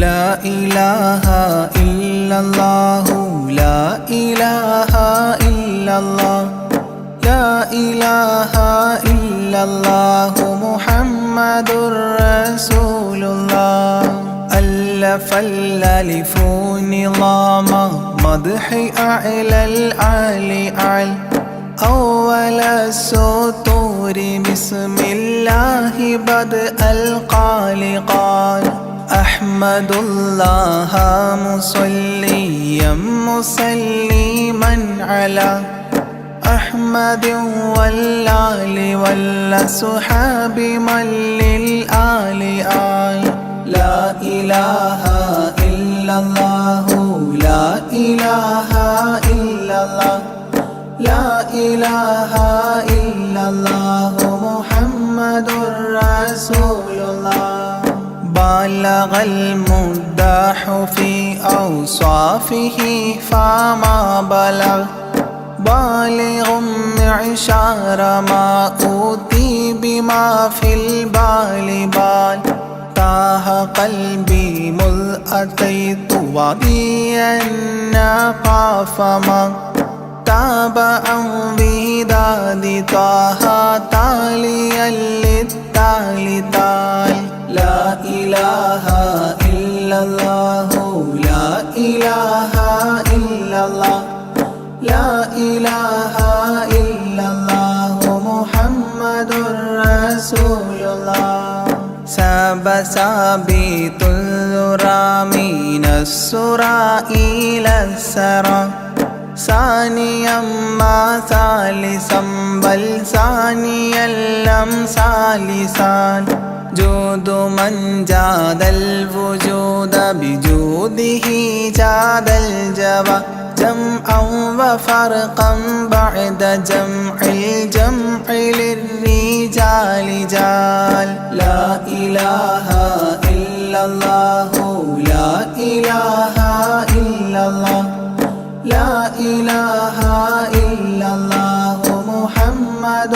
لا إله إلا الله لا إله إلا الله لا إله إلا الله محمد رسول الله ألف الألف نظام مدح أعلى الأعلى أعلى أول السطور بسم الله بدء القال قال أحمد الله مصليا مسلما على أحمد والآل والصحاب من للآل آل لا إله إلا الله لا إله إلا الله لا إله إلا الله محمد رسول الله بلغ المداح في أوصافه فما بلغ بالغ معشار ما أوتي بما في البال بال تاه قلبي مذ أتيت واديا قاف ما تاب عن وداد طه تاليا للتالي تال لا إله إلا الله لا إله إلا الله لا إله إلا الله محمد رسول الله ساب سابيت الذرى من السرى إلى السرى ثانيا ما ثالثا بل ثانيا لم ثالثان جود من جاد الوجود بجوده جاد الجوى جمعا وفرقا بعد جمع الجمع للرجال جال لا إله إلا الله لا إله إلا الله لا إله إلا الله محمد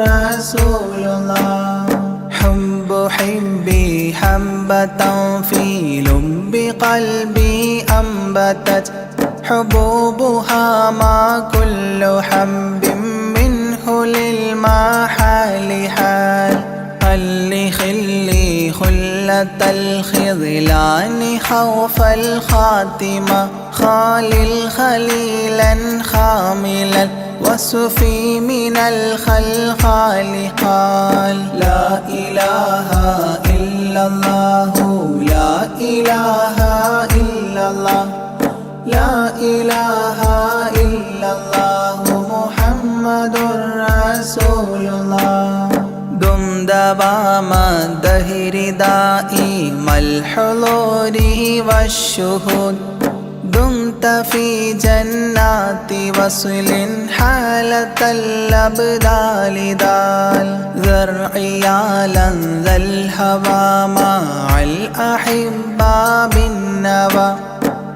رسول الله حب حبي حبة في لب قلبي أنبتت حبوبها ما كل حب منه للمحال حال خلي خلي خلة الخذلان خوف الخاتمة خالل خليلا خاملا وصفي من الخلخال قال لا إله إلا الله لا إله إلا الله لا إله إلا الله محمد رسول الله دم دوام الدهر دائم الحضور والشهود دمت في جنات وصل حالة الأبدال دال ذرعيالا ذا الهوى مع الأحبة بالنوى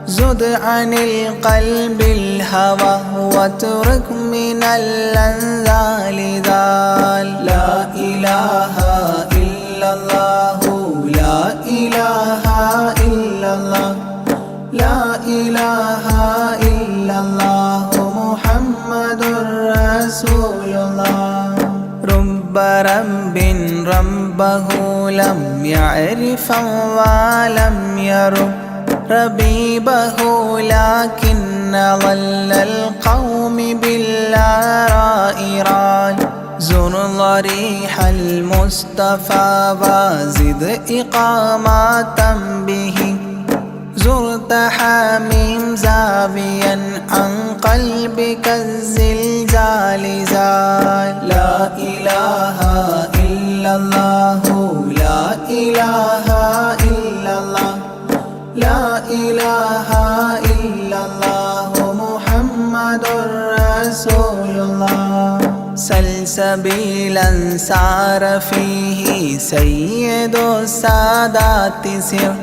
زد عن القلب الهوى واترك من الأنذال ذال لا إله إلا الله لا إله إلا الله لا إله إلا الله محمد رسول الله رب رب ربه لم يعرف ولم يرب ربيبه لكن ظل القوم بالآراء رال زر ضريح المصطفى وزد إقامة به زرت حميم زاويا عن قلبك الزلزال زال لا إله إلا الله لا إله إلا الله لا إله إلا الله محمد رسول الله سلسبيلا سار فيه سيد السادات سر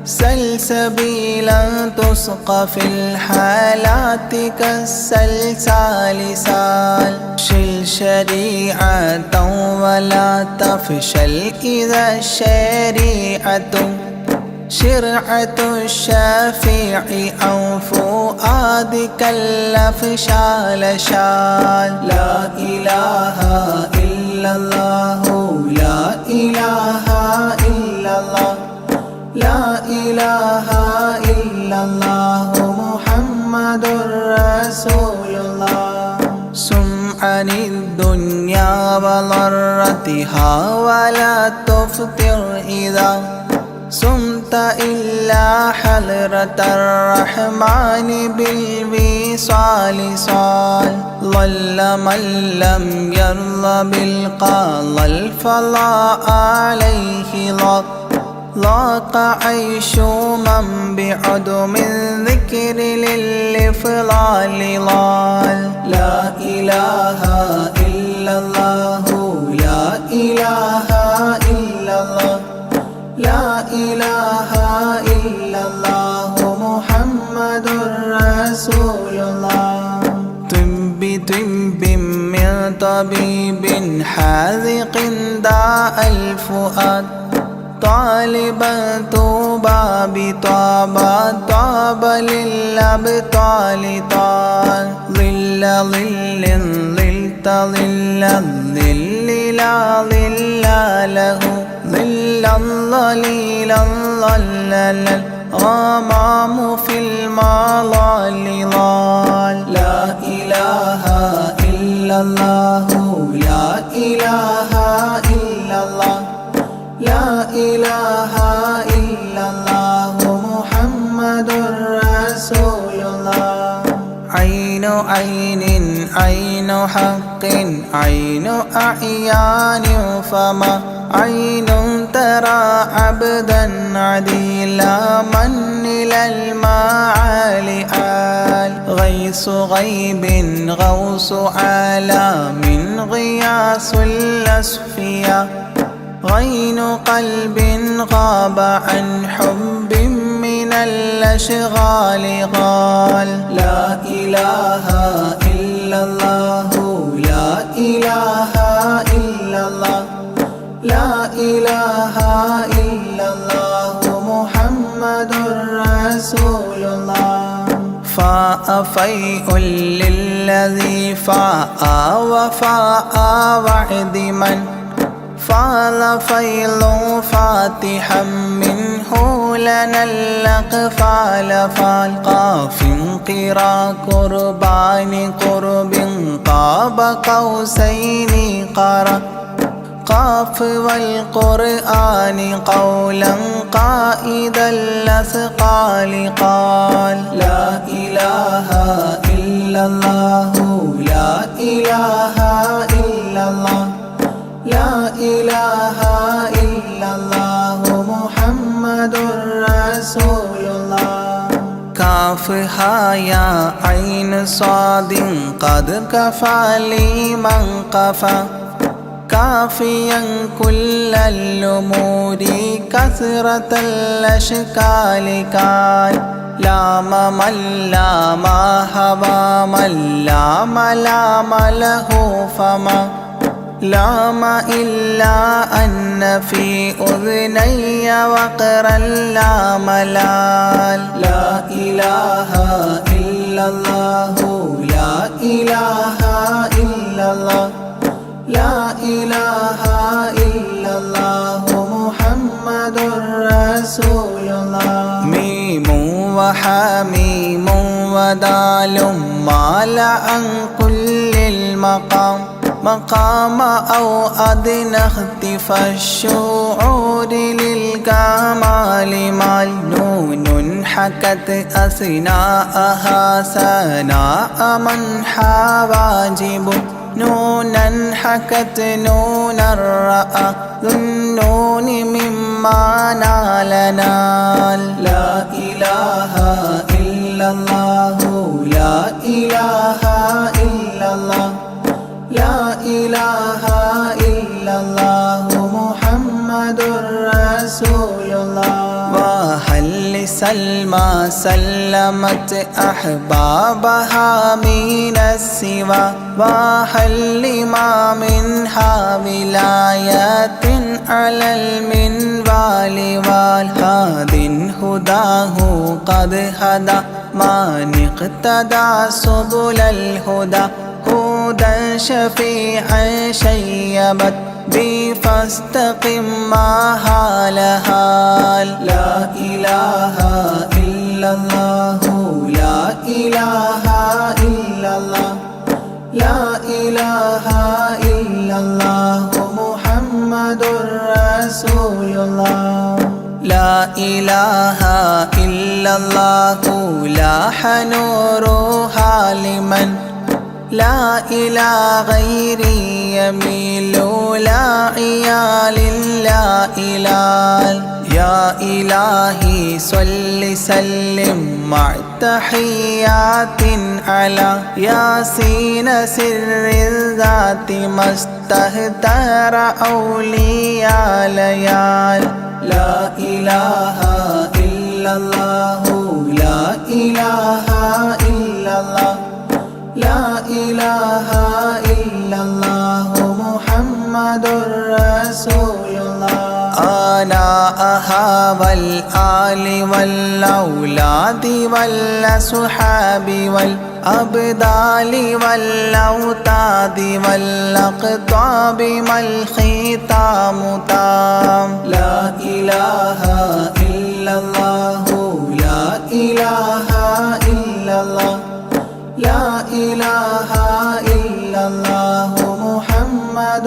سلسبيلا تسقى في الحالات كالسلسال سال شل شريعة ولا تفشل إذا الشريعة شرعة الشافع أو فؤادك الأفشال شال. لا إله إلا الله لا إله إلا الله لا إله إلا الله محمد رسول الله. سم عن الدنيا وضرتها ولا تفطر إذا صمت إلا حضرة الرحمن بالوصال صال. ضل من لم يرضى بالقضاء الفضاء عليه ضاق عيش من بعدم ذكر للإفضال ضال. لا إله إلا الله لا إله إلا الله لا إله إلا الله محمد رسول الله. طب من طبيب حاذق داء الفؤاد طالبا طوبى بطابى طاب للأبطال طال. ظل ظل ظلت ظل الظل لا ظل له ظل ظليل ظلل الغمام في المظال ضال. لا إله إلا الله لا إله إلا الله لا إله إلا الله محمد رسول الله. عين عين عين حق عين أعيان فما عين ترى عبدا عديلا من إلى المعالي آل. غيث غيب غوث عالم غياث الأصفياء غين قلب غاب عن حب من الأشغال قال. لا إله إلا الله لا إله إلا الله لا إله إلا الله محمد رسول الله. فاء فيء للذي فاء وفاء وعد من فاض فيض فاتحا منه لنا الأقفال فالقاف قرا قربان قرب قاب قوسين قرا قاف والقرآن قولا قائد الأثقال قال. لا إله إلا الله لا إله إلا الله لا إله إلا الله محمد رسول الله. كافها يا عين صاد قد كفى لي من قفى كافيا كل الأمور كثرة الأشكال كان. لام من لام هوى من لام لام له فما لام إلا أن في أذني وقرا لا ملال. لا إله إلا الله لا إله إلا الله لا إله إلا الله محمد رسول الله. ميم وحميم ودال مال عن كل المقام مقام أو أدنى اختفى الشعور للكمال مال. نون حكت أثناءها سناء من حواجب نونا حكت نونا رأى ذو النون مما نال نال. لا إله إلا الله لا إله إلا الله لا إله إلا الله محمد رسول الله. وهل سلمى سلمت أحبابها من السوى وهل لما منها ولاية على المنوال والهاد هداه قد هدى من اقتدى سبل الهدى هدى شفيعا شيبت بي فاستقم ما لها. لا إله إلا الله لا إله إلا الله لا إله إلا الله محمد رسول الله. لا إله إلا الله لاح نورها لمن لا إلى غيري يميل لا عيال لا إلال. يا إلهي صل سلم مع تحيات على ياسين سر الذات ما استهتر أولياء ليال. لا إله إلا الله لا إله إلا الله لا إله إلا الله محمد رسول الله. آناءها والآل والأولاد والأصحاب والأبدال والأوتاد والأقطاب ما الختام تام. لا إله إلا الله لا إله إلا الله لا إله إلا الله محمد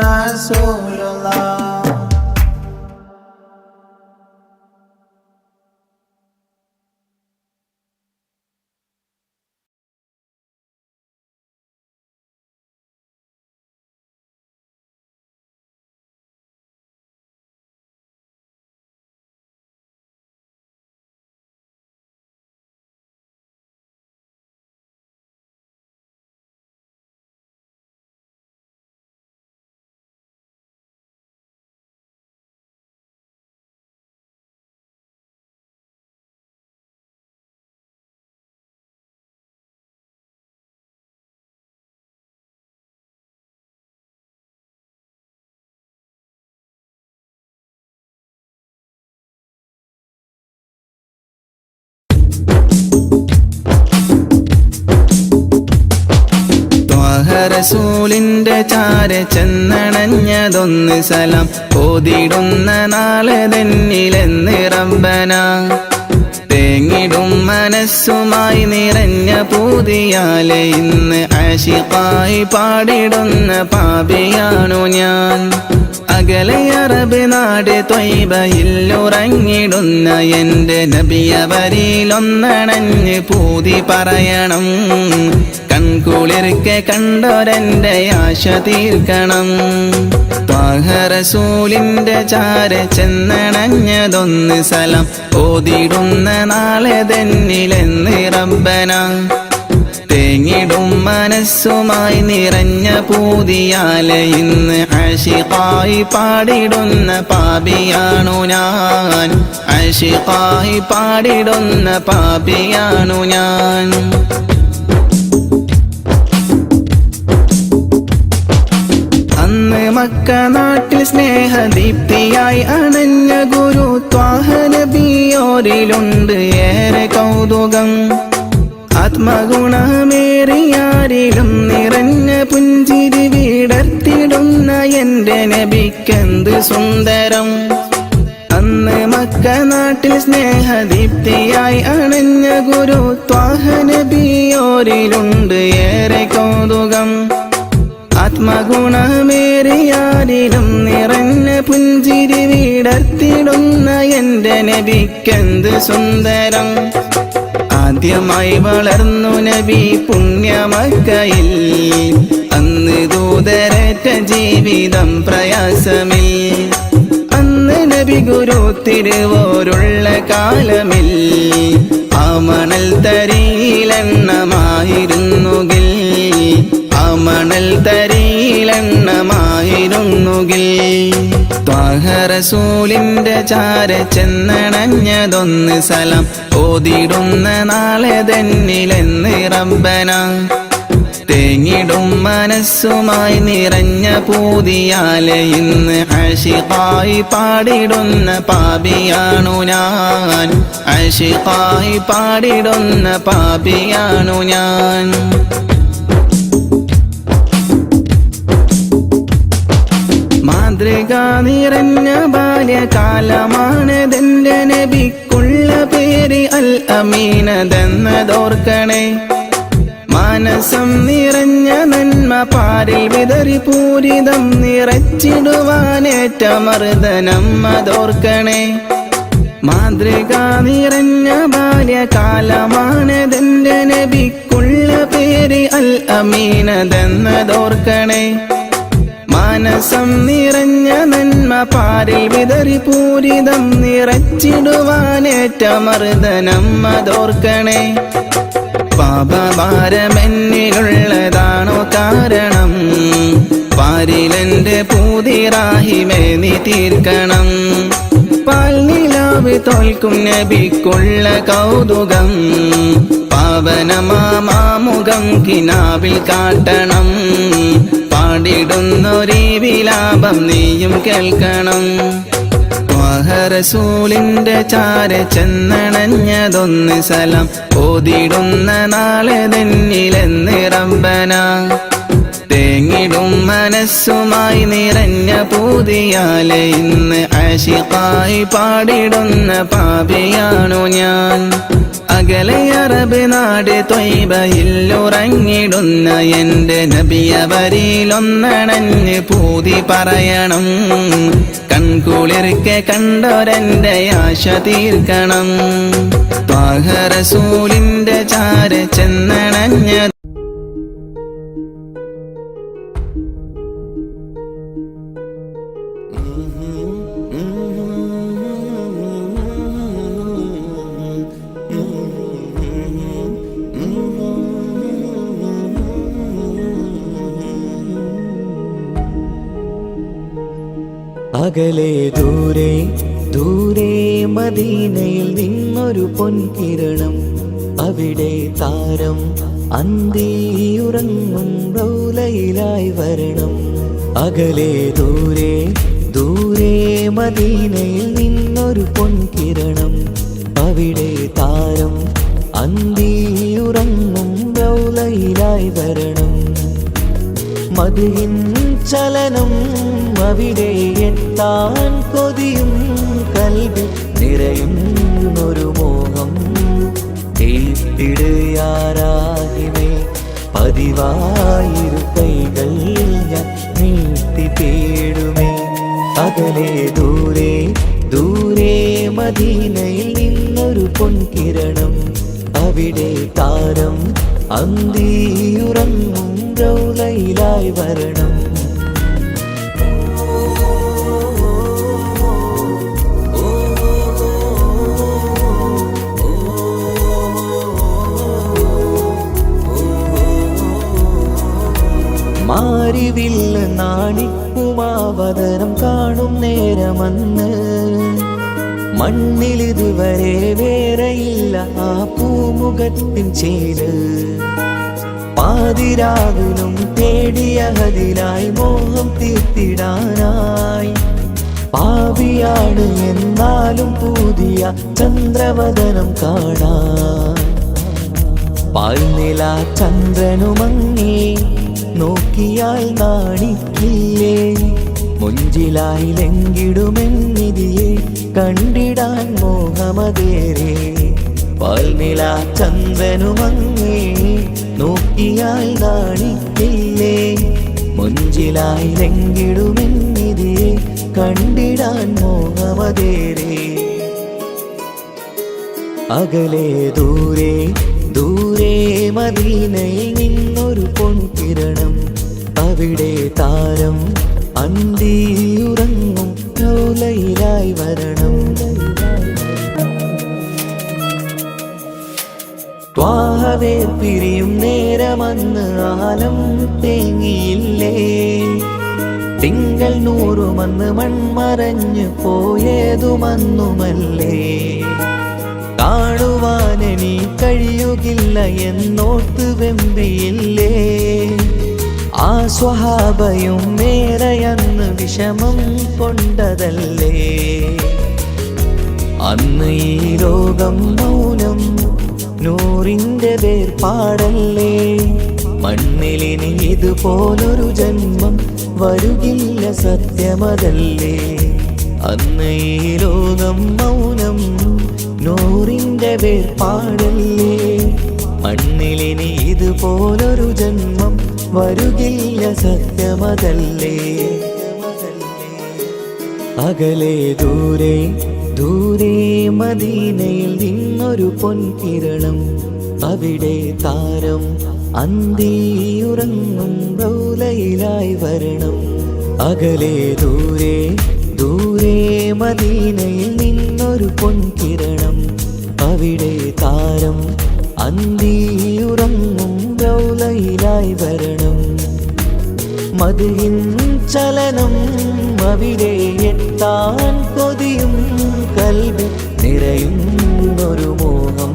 رسول الله. റസൂലിന്റെ ചാര ചെന്നണഞ്ഞതൊന്ന് സലാം ഓതിടുന്ന നാളെ തന്നിലെന്ന് റബ്ബന. തേങ്ങിടും മനസ്സുമായി നിറഞ്ഞ പൂതിയാലെ ഇന്ന് ആശിഖായി പാടിടുന്ന പാപിയാണു ഞാൻ. അകലെ അറബ് നാട് ത്വയ്ബയിലുറങ്ങിടുന്ന എൻ്റെ നബിയവരിലൊന്നണഞ്ഞ് പൂതി പറയണം. കൺകുളിർക്കെ കണ്ടോരെൻ്റെ ആശ തീർക്കണം. ത്വാഹ റസൂലിന്റെ ചാര ചെന്നണഞ്ഞതൊന്ന് സലാം ഓതിടുന്ന നാളെ തന്നിലെന്ന് റബ്ബന. തേങ്ങിടും മനസ്സുമായി നിറഞ്ഞ പൂതിയാലെ ഇന്ന് ആശിഖായി പാടിടുന്ന പാപിയാണു ഞാൻ. ആശിഖായി പാടിടുന്ന പാപിയാണു ഞാൻ. അന്ന് മക്ക നാട്ടിൽ സ്നേഹദീപ്തിയായി അണഞ്ഞ ഗുരു ത്വാഹ നബിയോരിലുണ്ട് ഏറെ കൗതുകം. ആത്മഗുണമേറിയാരിലും നിറഞ്ഞ പുഞ്ചിരി വിടർത്തിടുന്ന എൻ്റെ നബിക്കെന്ത് സുന്ദരം. അന്ന് മക്ക നാട്ടിൽ സ്നേഹദീപ്തിയായി അണഞ്ഞ ഗുരു ത്വാഹ നബിയോരിലുണ്ട് ഏറെ കൗതുകം. ആത്മഗുണമേറിയാരിലും നിറഞ്ഞ പുഞ്ചിരി വിടർത്തിടുന്ന എൻ്റെ നബിക്കെന്ത് സുന്ദരം. ആദ്യമായി വളർന്നു നബി പുണ്യമക്കയിൽ അന്ന് ദൂതരറ്റ ജീവിതം പ്രയാസമിൽ. അന്ന് നബി ഗുരു തിരുവോരുള്ള കാലമിൽ ആ മണൽ തരിയിലെണ്ണമായിരുന്നുകിൽ ആ മണൽ തരിയിലെണ്ണമായിരുന്നുകിൽ ത്വാഹ റസൂലിന്റെ ചാര ചെന്നണഞ്ഞതൊന്ന് സലാം ഓതിടുന്ന നാളെ തന്നിലെന്ന് റബ്ബന തേങ്ങിടും മനസ്സുമായി നിറഞ്ഞ പൂതിയാലെ ഇന്ന് ആശിഖായി പാടിടുന്ന പാപിയാണു ഞാൻ ആശിഖായി പാടിടുന്ന പാപിയാണു ഞാൻ മാതൃക നിറഞ്ഞ ബാല്യകാലമാണതെന്റെ നബിക്കുള്ള പേര് അൽ അമീനതെന്നതോർക്കണേ മനസ്സം നിറഞ്ഞ നന്മ പാരിൽ വിതറി പൂരിതം നിറച്ചിടുവാനേറ്റ മർദ്ദനം അതോർക്കണേ മാതൃക നിറഞ്ഞ ബാല്യകാലമാണതെന്റെ നബിക്കുള്ള പേര് അൽ അമീനതെന്നതോർക്കണേ മനസ്സം നിറഞ്ഞ നന്മ പാരിൽ വിതറി പൂരിതം നിറച്ചിടുവാനേറ്റ മർദ്ദനം അതോർക്കണേ പാപഭാരമെന്നിലുള്ളതാണോ കാരണം പാരിലെന്റെ പൂതിറാഹിമേ നീ തീർക്കണം പാൽനിലാവ് തോൽക്കും നബിക്കുള്ള കൗതുകം പാവനമാമുഖം കിനാവിൽ കാട്ടണം പാടിടുന്നൊരീ വിലാപം നീയും കേൾക്കണം ത്വാഹ റസൂലിന്റെ ചാര ചെന്നണഞ്ഞതൊന്ന് സലാം ഓതിടുന്ന നാളെ തന്നിലെന്ന് റബ്ബന തേങ്ങിടും മനസ്സുമായി നിറഞ്ഞ പൂതിയാലെ ഇന്ന് ആശിഖായി പാടിടുന്ന പാപിയാണു ഞാൻ അകലെ അറബ് നാട് ത്വയ്ബയിലുറങ്ങിടുന്ന എന്റെ നബിയവരിലൊന്നണഞ്ഞ് പൂതി പറയണം കൺകുളിർക്കെ കണ്ടോരെന്റെ ആശ തീർക്കണം ത്വാഹ റസൂലിന്റെ ചാര ചെന്നണഞ്ഞ അകലെ ദൂരെ ദൂരെ മദീനയിൽ നിന്നൊരു പൊൻകിരണം അവിടെ താരം അന്തിയുറങ്ങും റൗലയിലായി വരണം അകലെ ദൂരെ ദൂരെ മദീനയിൽ നിന്നൊരു പൊൻകിരണം അവിടെ താരം അന്തിയുറങ്ങും റൗലയിലായി വരണം മദിഹിൻ ചലനം അവിടെ എത്താൻ കൊതിയും കൽവിൽ നിറയുന്നൊരു മോഹം ഏറ്റിടുയാരാഹിമേ പതിവായിരു കൈകൾ ഞാൻ നീട്ടി തേടുമേ അകലെ ദൂരെ ദൂരെ മദീനയിൽ നിന്നൊരു പൊൻകിരണം അവിടെ താരം അന്തിയുറങ്ങും റൗലയിലായി വരണം മാരിവില്ല് നാണിക്കുമാവതരം കാണും നേരമന്ന് മണ്ണിലിതുവരെ വേറെയില്ല ആ പൂമുഖത്തിൻ ചേര് പാതിരാവിലും തേടിയതിനായി മോഹം തീർത്തിടാനായി പാപിയാണ് എന്നാലും പുതിയ ചന്ദ്രവദനം കാണാൻ പാൽനില ചന്ദ്രനുമങ്ങി നോക്കിയാൽ നാണിക്കില്ലേ മുഞ്ചിലായി ലംഘിടുമെന്നിതിയെ കണ്ടിടാൻ മോഹമതേരെ പാൽനില ചന്ദ്രനുമങ്ങി നോക്കിയാൽ നാണിക്കില്ലേ മുഞ്ചിലായി ലംഘിടുമെന്നിതിയെ കണ്ടിടാൻ മോഹമതേരെ അകലെ ദൂരെ ദൂരെ മദീനയിൽ നിന്നൊരു പൊൻകിരണം അവിടെ താരം അന്തിയുറങ്ങും റൗലയിലായി വരണം ത്വാഹവേർ പിരിയും നേരമന്ന് ആലം തേങ്ങിയില്ലേ തിങ്കൾ നൂറുമന്ന് മൺമറഞ്ഞു പോയതുമന്നുമല്ലേ. കാണുവാനെനി കഴിയുകില്ല എന്നോർത്ത് വെമ്പിയില്ലേ. ആ സ്വഹാബയും മേറയന്ന് വിഷമം കൊണ്ടതല്ലേ. അന്ന് ഈ ലോകം മൗനം നൂറിൻ്റെ വേർപാടല്ലേ. മണ്ണിലിനി ഇതുപോലൊരു ജന്മം വരുകില്ല സത്യമതല്ലേ. അന്ന് ഈ ലോകം മൗനം നൂറിൻ്റെ വേർപാടല്ലേ. മണ്ണിലിനി ഇതുപോലൊരു ജന്മം വരുകില്ല സത്യമതല്ലേ. അകലെ ദൂരെ ദൂരെ മദീനയിൽ നിന്നൊരു പൊൻകിരണം. അവിടെ താരം അന്തിയുറങ്ങും റൗലയിലായി വരണം. അകലെ ദൂരെ ദൂരെ മദീനയിൽ നിന്നൊരു പൊൻകിരണം. അവിടെ താരം അന്തിയുറങ്ങും റൗലയിലായി വരണം. മദ്ഹിൻ ചലനം അവിടെ എത്താൻ കൊതിയും കൽബിൽ നിറയുന്നൊരു മോഹം.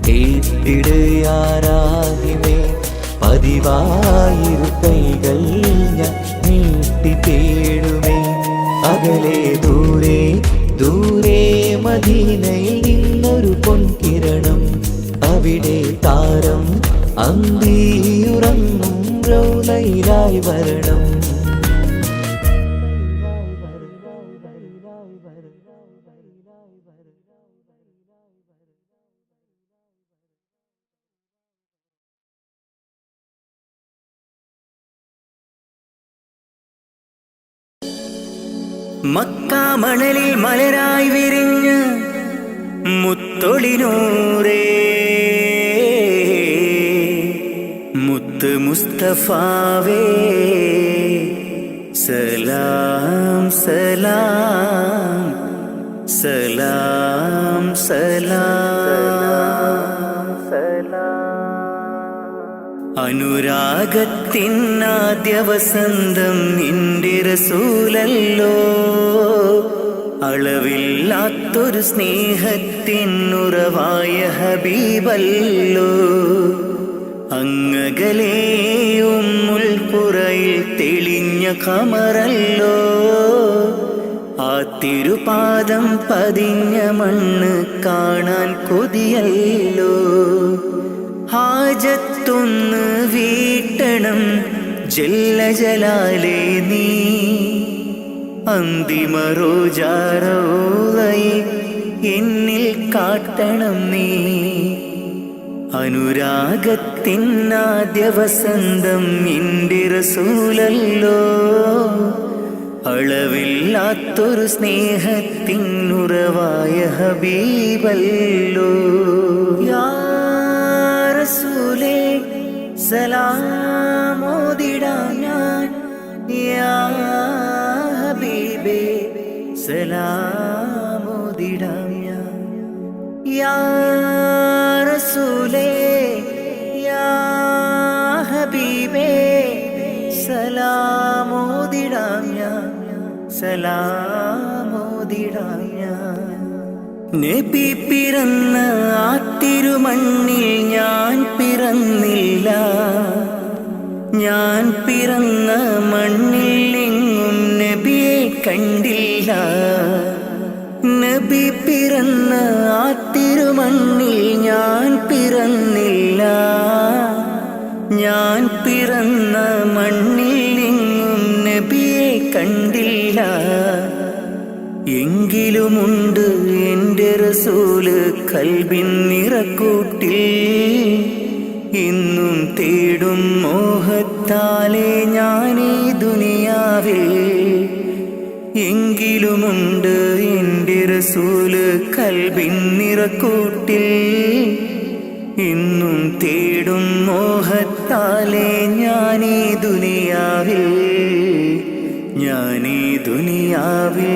കേട്ടിടയാരാകിമേ പതിവായിരു കൈകൾ ഞാൻ നീട്ടി തേടുമേ. അകലെ ദൂരെ ദൂരെ മദീനയിൽ നിന്നൊരു പൊൻകിരണം. അവിടെ താരം അന്തിയുറങ്ങും റൗലയിലായി വരണം. മക്കാ മണലിൽ മലരായി വിരിഞ്ഞ് മുത്തൊളിനൂറേ മുത്ത് മുസ്തഫാവേ സലാം സലാം സലാം സലാം അനുരാഗത്തിനാദ്യ വസന്തം നിന്റെ റസൂലല്ലോ. അളവില്ലാത്തൊരു സ്നേഹത്തിനുറവായ ഹബീബല്ലോ. അങ്ങകലേ ഉമ്മുൽ ഖുറയിൽ തെളിഞ്ഞ ഖമറല്ലോ. ആ തിരുപാദം പതിഞ്ഞ മണ്ണ് കാണാൻ കൊതിയല്ലോ. ഹാജത്തൊന്ന് വീട്ടണം ജല്ല ജലാലേ നീ. അന്തിമ റോജാറോളയി എന്നിൽ കാട്ടണം നീ. അനുരാഗത്തിനാദ്യ വസന്തം നിന്റെ റസൂലല്ലോ. അളവില്ലാത്തൊരു സ്നേഹത്തിനുറവായ ഹബീബല്ലോ. യാ റസൂലേ സലാമോദിടാം ഞാൻ. യാ ഹബീബേ സലാമോദിടാം ഞാൻ. യാ റസൂലേ യാ ഹബീബേ സലാമോദിടാം ഞാൻ. സലാമോദിടാം ഞാൻ. നബി പിറന്ന ആ തിരുമണ്ണിൽ ഞാൻ പിറന്നില്ല. ഞാൻ പിറന്ന മണ്ണിൽ എങ്ങും നബിയെ കണ്ടില്ല. നബി പിറന്ന ആ തിരുമണ്ണിൽ ഞാൻ പിറന്നില്ല. ഞാൻ പിറന്ന മണ്ണിൽ എങ്ങും നബിയെ കണ്ടില്ല. എങ്കിലുമുണ്ട് എൻ്റെ റസൂല് കൽബിൻ നിറക്കൂട്ടിൽ. ഇന്നും തേടും മോഹത്താലെ ഞാനീ ദുനിയാവിൽ. എങ്കിലുമുണ്ട് എൻ്റെ റസൂല് കൽബിൻ നിറക്കൂട്ടിൽ. ഇന്നും തേടും മോഹത്താലെ ഞാനീ ദുനിയാവിൽ. ഞാനീ ദുനിയാവിൽ.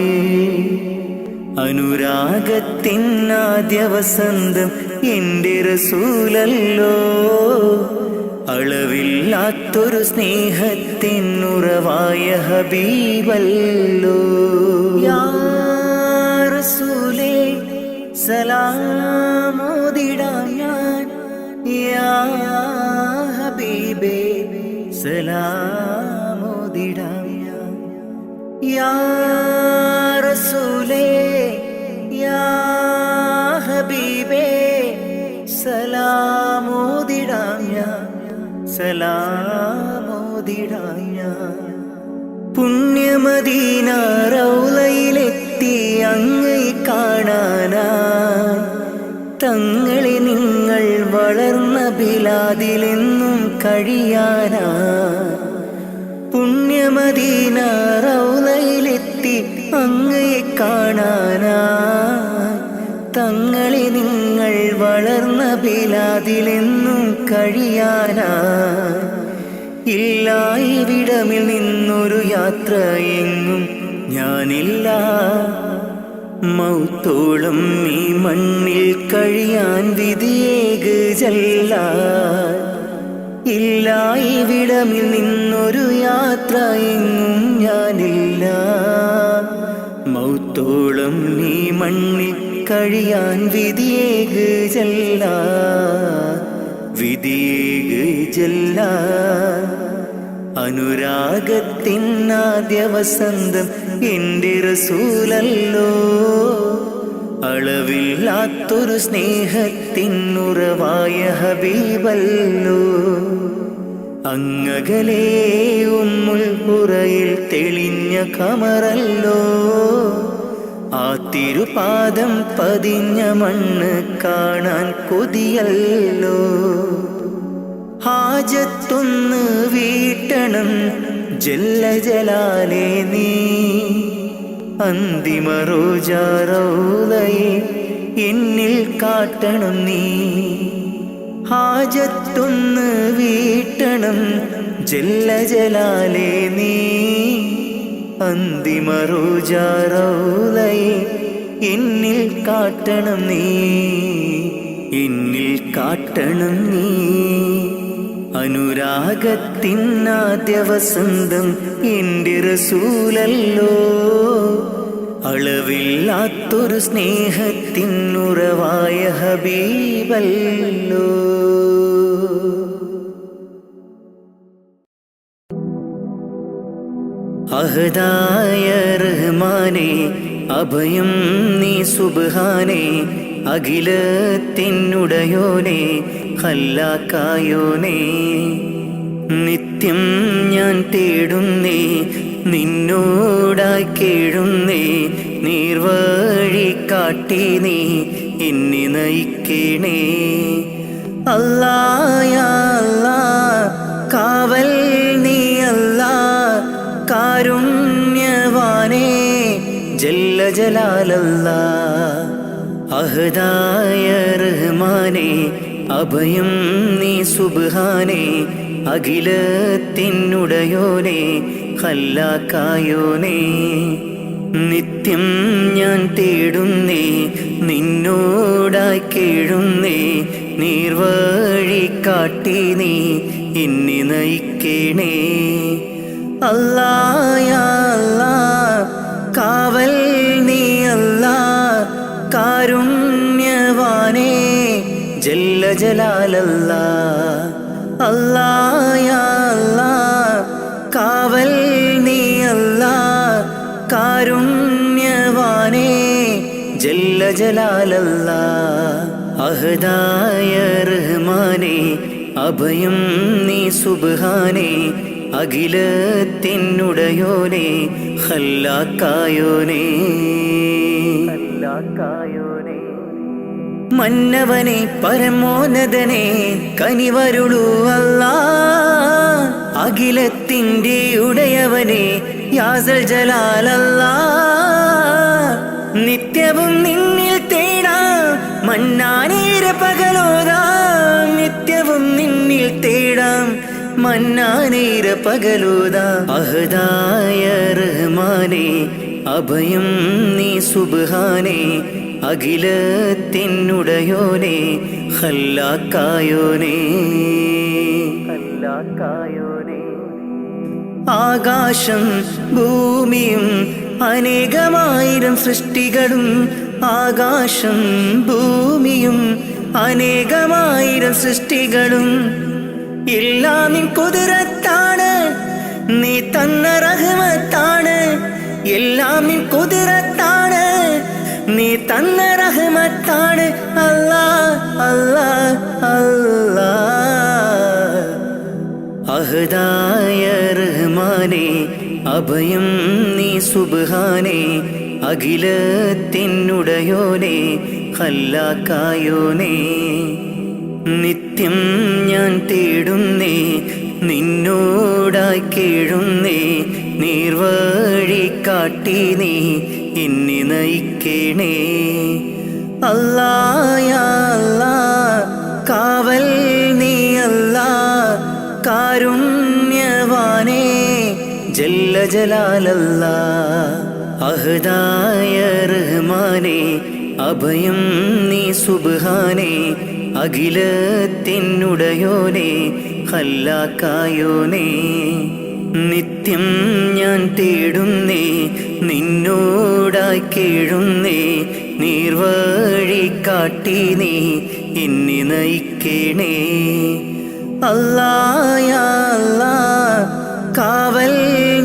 അനുരാഗത്തിനാദ്യ വസന്തം എൻ്റെ റസൂലല്ലോ. അളവില്ലാത്തൊരു സ്നേഹത്തിനുറവായ ഹബീബല്ലോ യാ റസൂലേ സലാമോദിടാം ഞാൻ യാ ഹബീബേ സലാമോദിടാം ഞാൻ യാ റസൂലേ യാ ഹബീബേ സലാമോദിടാം ഞാൻ സലാമോദിടാം ഞാൻ പുണ്യമദീന റൗളയിലെത്തി അങ്ങേ കാണാനായി തങ്ങളെ നിങ്ങൾ വളർന്ന ബിലാദിലെന്നും കഴിയാനായി പുണ്യമദീന റൗളയിലെത്തി അങ്ങേ കാണാനായി തങ്ങളെ നിങ്ങൾ വളർന്ന ബിലാദിലെന്നും കഴിയാനായി ഇല്ല ഇവിടമിൽ നിന്നൊരു യാത്ര എങ്ങും ഞാനില്ല മൗത്തോളം ഈ മണ്ണിൽ കഴിയാൻ വിധിയേക് ജല്ല ഇല്ല ഇവിടമിൽ നിന്നൊരു യാത്ര എങ്ങും ഞാനില്ല മൗത്തോളം ഈ മണ്ണിൽ കഴിയാൻ വിധിയേക് ജല്ല വിധിയേക് ജല്ല അനുരാഗത്തിനാദ്യ വസന്തം എൻ്റെ റസൂലല്ലോ അളവില്ലാത്തൊരു സ്നേഹത്തിനുറവായ ഹബീബല്ലോ അങ്ങകലേ ഉമ്മുൽ ഖുറയിൽ തെളിഞ്ഞ ഖമറല്ലോ ആ തിരുപാദം പതിഞ്ഞ മണ്ണ് കാണാൻ കൊതിയല്ലോ ഹാജത്തൊന്ന് വീട്ടണം ജല്ല ജലാലേ നീ അന്തിമ റോജാറൗളയെ എന്നിൽ കാട്ടണം നീ ഹാജത്തൊന്ന് വീട്ടണം ജല്ല ജലാലേ നീ അന്തിമ റോജാറൗളയെ എന്നിൽ കാട്ടണം നീ എന്നിൽ കാട്ടണം നീ അനുരാഗത്തിനാദ്യ വസന്തം എൻ്റെ റസൂലല്ലോ അളവില്ലാത്തൊരു സ്നേഹത്തിനുറവായ ഹബീബല്ലോ അഹദായ റഹ്മാനേ അഭയം നീ സുബ്ഹാനേ അഖിലത്തിനുടയോനേ ഖല്ലാക്കായോനേ നിത്യം ഞാൻ തേടുന്നേ നിന്നോടായി കേഴുന്നേ നീർവഴി കാട്ടി നീ എന്നെ നയിക്കണേ അല്ലാ യാ അല്ലാ കാവൽ നീ അല്ലാ കാരുണ്യവാനേ ജല്ല ജലാലല്ലാ അഹദായ റഹ്മാനേ അഭയം നീ സുബ്ഹാനേ അഖിലത്തിനുടയോനേ ഖല്ലാക്കായോനേ നിത്യം ഞാൻ തേടുന്നേ നിന്നോടായി കേഴുന്നേ നീർവഴി കാട്ടി നീ എന്നെ നയിക്കണേ അല്ലാ യാ അല്ലാ കാവൽ നീ അല്ലാ കാരുണ്യവാനേ ജല്ല ജലാലല്ലാ അല്ലാ യാ അല്ലാ കാവൽ നീ അല്ലാ കാരുണ്യവാനേ ജല്ല ജലാലല്ലാ അഹദായ റഹ്മാനേ അഭയം നീ സുബ്ഹാനേ അഖിലത്തിനുടയോനേ ഖല്ലാക്കായോനേ മന്നവനെ പരമോന്നതനെ കനിവരുളൂ അല്ലാ അഖിലത്തിൻ്റെ ഉടയവനെ യാസൽ ജലാലല്ലാ നിത്യവും നിന്നിൽ തേടാം മന്നാനേര പകലോതാം നിത്യവും നിന്നിൽ തേടാം മന്നാനേര പകലോതാം അഹദായ റഹ്മാനേ അഭയം നീ സുബ്ഹാനേ അഖിലത്തിനുടയോനേ ഖല്ലാക്കായോനേ ആകാശം ഭൂമിയും അനേകമായിരം സൃഷ്ടികളും, ആകാശം ഭൂമിയും അനേകമായിരം സൃഷ്ടികളും എല്ലാം നിൻ കുതിരത്താണ്, നീ തന്ന റഹ്മത്താണ്. എല്ലാം നിൻ കുതിരത്താണ്, നീ തന്ന റഹ്മത്താണ്. അല്ലാ അല്ലാ അല്ലാ. അഹദായ റഹ്മാനേ അഭയം നീ സുബ്ഹാനേ, അഖിലത്തിനുടയോനേ ഖല്ലാക്കായോനേ. നിത്യം ഞാൻ തേടുന്നേ, നിന്നോടായി കേഴുന്നേ, നീർവഴി കാട്ടി നീ എന്നെ നയിക്കണേ. അല്ലാ യാ അല്ലാ, കാവൽ നീ അല്ലാ, കാരുണ്യവാനേ ജല്ല ജലാലല്ലാ. അഹദായ റഹ്മാനേ അഭയം നീ സുബ്ഹാനേ, അഖിലത്തിനുടയോനേ ഖല്ലാക്കായോനേ. നിത്യം ഞാൻ തേടുന്നേ, നിന്നോടായി കേഴുന്നേ, നീർവഴി കാട്ടി നീ എന്നെ നയിക്കണേ. അല്ലാ യാ അല്ലാ, കാവൽ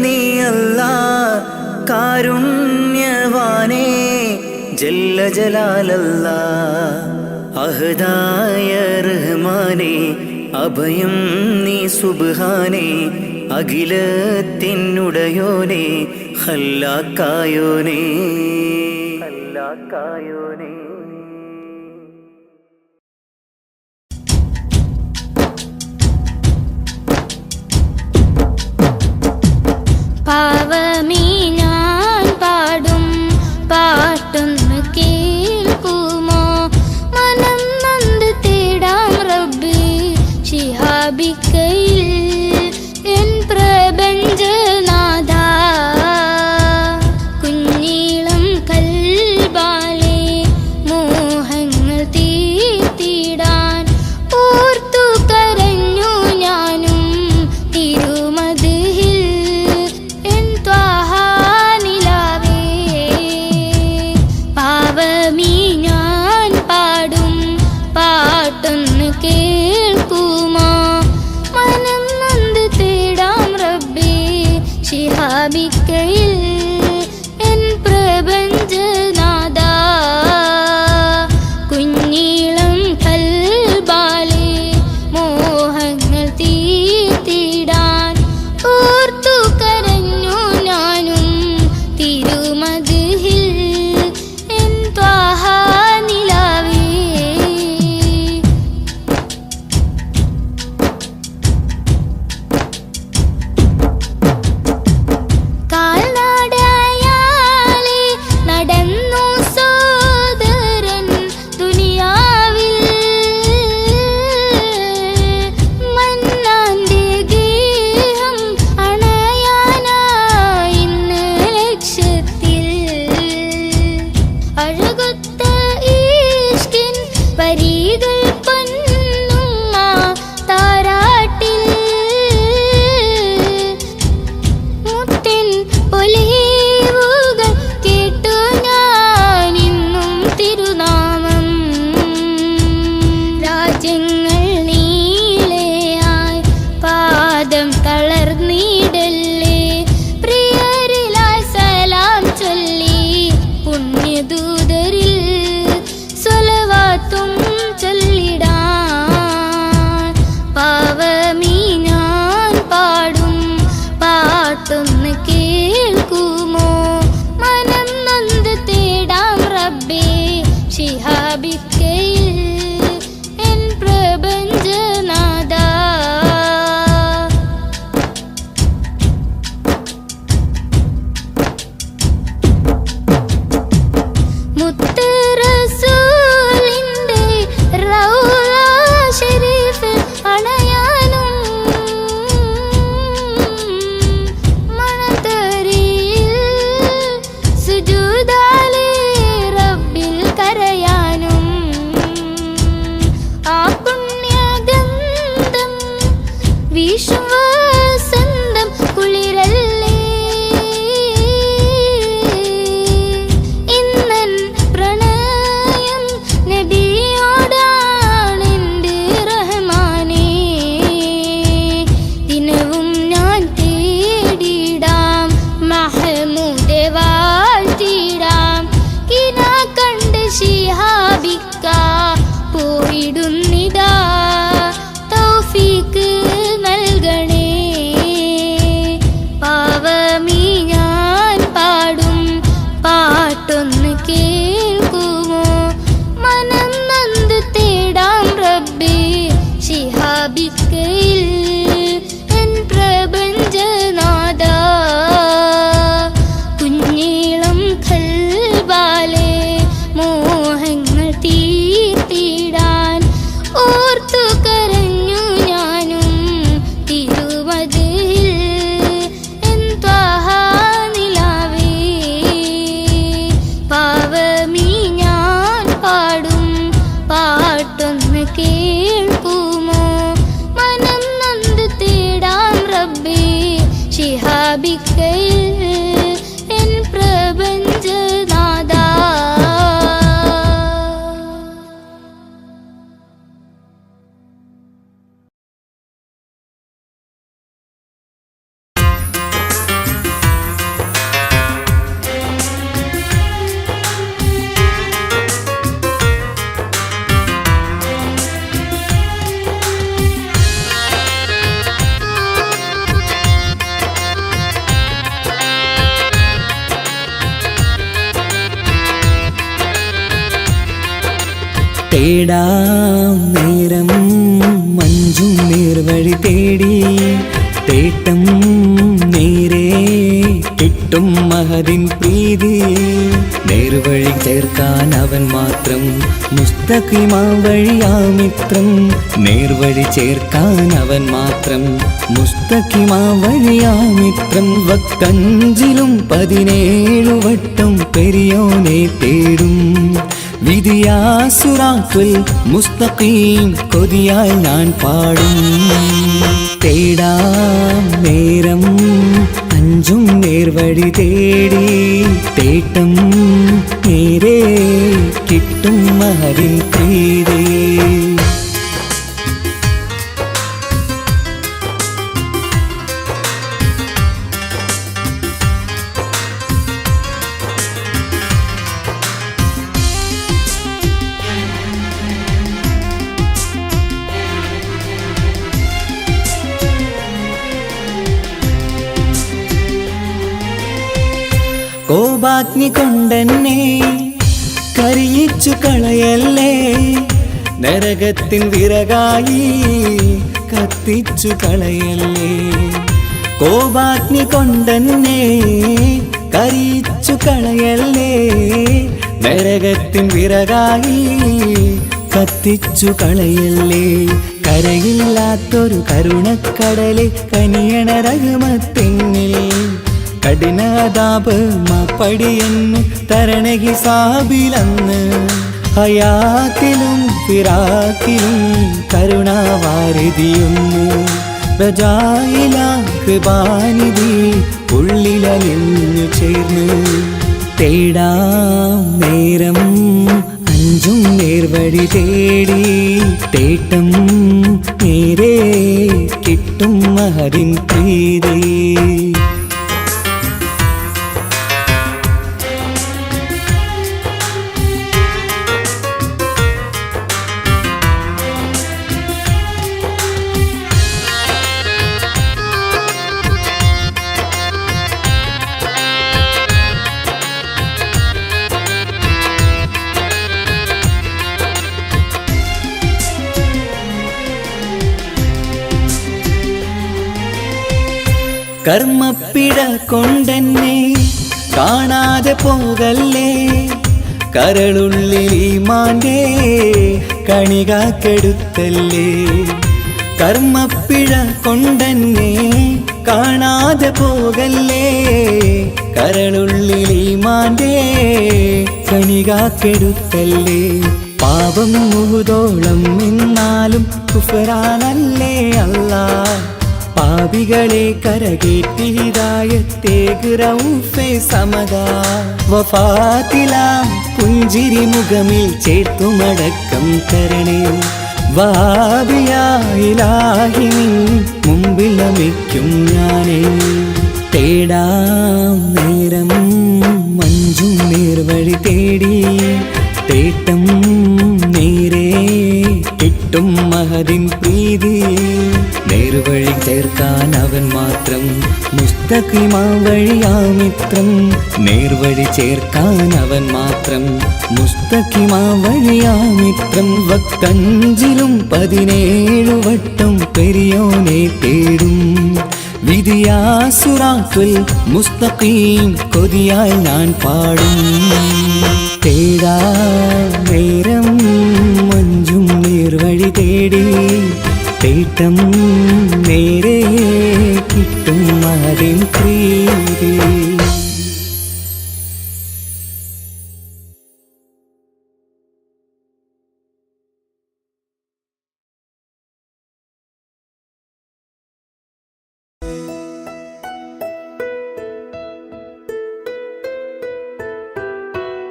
നീ അല്ലാ, കാരുണ്യവാനേ ജല്ല ജലാലല്ലാ. അഹദായ റഹ്മാനേ അഭയം നീ സുബ്ഹാനേ, അഖിലത്തിനുടയോനേ ഖല്ലാക്കായോനേ ഖല്ലാക്കായോനേ. പാവമീ ഞാൻ പാടും പാട്ടൊന്ന് കേൾക്കുമോ, മനം നൊന്ത് തേടാം റബ്ബി ശിഹാബിക്കയിൽ എൻ പ്രപഞ്ചനാഥ. കുഞ്ഞീളം കൽബാലെ മോഹങ്ങൾ തീർത്തിടാൻ ഓർത്തു കരഞ്ഞു ഞാനും തിരുമദിഹിൽ എൻ ത്വാഹാ നിലാവേ. പാവമീ ഞാൻ പാടും പാട്ടൊന്ന് കേൾക്കുമോ, മനം നൊന്ത് തേടാം റബ്ബി ശിഹാബിക്കയിൽ എൻ പ്രപഞ്ചനാഥ. കുഞ്ഞീളം കൽബാലെ മോഹങ്ങൾ തീർത്തിടാൻ ഓർത്തു കരഞ്ഞു ഞാനും തിരുമദിഹിൽ എൻ ത്വാഹാ നിലാവേ. കാൽ പ്രാപിക്കയിൽ എൻ പ്രപഞ്ചനാഥ. തേടാം നേരം മഞ്ചും നേർവഴി തേടി തേട്ടം നേരെ കിട്ടും മഹദിൻ പ്രീതി. നേർവഴി ചേർക്കാൻ അവൻ മാത്രം മുസ്തഖിമാ വഴിയാ മിത്രം. നേർവഴി ചേർക്കാൻ അവൻ മാത്രം മുസ്തഖിമാ വഴിയാ മിത്രം. വക്കഞ്ചിലും 17 വട്ടം പെരിയോനെ തേടും വിധിയാ സിറാത്തുൽ മുസ്തഖീം കൊതിയാൽ ഞാൻ പാടും. തേടാം നേരം അഞ്ചും നേർവഴി തേടി തേട്ടം നേരെ കിട്ടും മഹദിൻ പ്രീതി. കോപാഗ്നി കൊണ്ടെന്നെ കരിയിച്ചു കളയല്ലേ, നരകത്തിൻ വിറകായി കത്തിച്ചു കളയല്ലേ. കോപാഗ്നി കൊണ്ടെന്നെ കരിയിച്ചു കളയല്ലേ, നരകത്തിൻ വിറകായി കത്തിച്ചു കളയല്ലേ. കരയില്ലാത്തൊരു കരുണക്കടലെ കനിയണ റഹ്മത്തിന്നിൽ കഠിനതാപ് മാപ്പടിയെന്ന് തരണ ഹിസാബിലന്ന്. ഹയാത്തിലും ഫിറാക്കിലും കരുണാവാരിതിയൊന്ന് ബജായിലാക്ക് ബാനിധി ഉള്ളിലലിഞ്ഞു ചേർന്ന്. തേടാം നേരം അഞ്ചും നേർവഴി തേടി തേട്ടം നേരെ കിട്ടും മഹദിൻ പ്രീതി. കർമ്മപ്പിഴ കൊണ്ടെന്നെ കാണാതെ പോകല്ലേ, കരളുള്ളിൽ ഈമാന്റെ കണികാക്കെടുത്തല്ലേ. കർമ്മപ്പിഴ കൊണ്ടെന്നെ കാണാതെ പോകല്ലേ, കരളുള്ളിൽ ഈമാന്റെ കണികാക്കെടുത്തല്ലേ. പാപം മുഹുദോളം എന്നാലും കുഫ്റാനല്ലേ അല്ലാ. പാപികളെ കരകേറ്റി ഹിദായത്തേക് റഊഫേ സമദാ. വഫാത്തിലാം പുഞ്ചിരി മുഖമിൽ ചേർത്തുമടക്കം തരണേ. വഹാബിയായിലാഹി നിൻ മുമ്പിൽ നമിക്കും ഞാനേ. തേടാം നേരം മഞ്ചും നേർവഴി തേടി തേട്ടം നേരെ കിട്ടും മഹദിൻ പ്രീതി. നേർവഴി ചേർക്കാൻ അവൻ മാത്രം മുസ്തഖിമാ വഴിയാ മിത്രം. നേർവഴി ചേർക്കാൻ അവൻ മാത്രം മുസ്തഖിമാ വഴിയാ മിത്രം. വക്കഞ്ചിലും 17 വട്ടം പെരിയോനെ തേടും വിധിയാ സിറാത്തുൽ മുസ്തഖീം കൊതിയാൽ ഞാൻ പാടും. തേടാ നേരം മഞ്ചും നേർവഴി തേടി തേട്ടം നേരെ കിട്ടും മഹദിൻ പ്രീതി.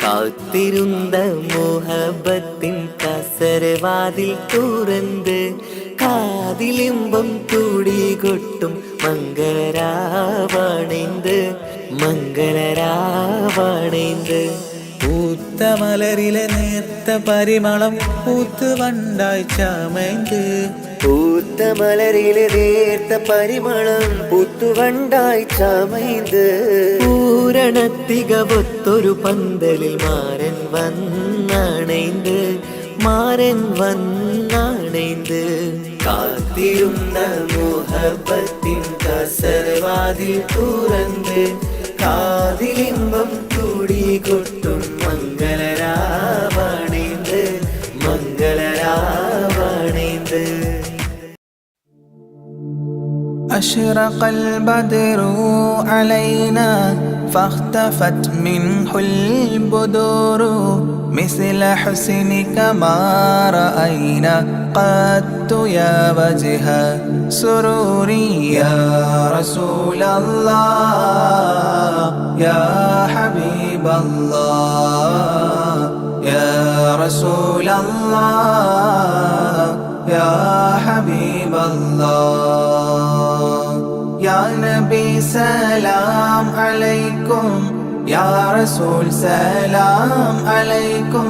കാത്തിരുന്ന മോഹബത്തിൻ കസരവാതിൽ തുറന്ന് കാതിലിമ്പം കൂടി കൊട്ടും മംഗളരാവണേന്ത് പൂത്ത മലരിലെ നേർത്ത പരിമളം പൂത്ത് വണ്ടായി ചമൈന്ത് പൂത്ത മലരിലെ നേർത്ത പരിമളം പുത്തുവണ്ടായി ചമൈന്ത് പൂരണത്തികവൊത്തൊരു പന്തലിൽ മാരൻ വന്നണൈന്ത് കാത്തിരുന്ന മോഹബത്തിൻ കസരവാതിൽ തുറന്ന് കാതിലിമ്പം കൂടി കൊട്ടും മംഗളരാവണേന്ത് أشرق البدر علينا فاختفت منه البدور مثل حسنك ما رأينا قدت يا وجه سروري يا رسول الله يا حبيب الله يا رسول الله يا حبيب الله يا نبي سلام عليكم يا رسول سلام عليكم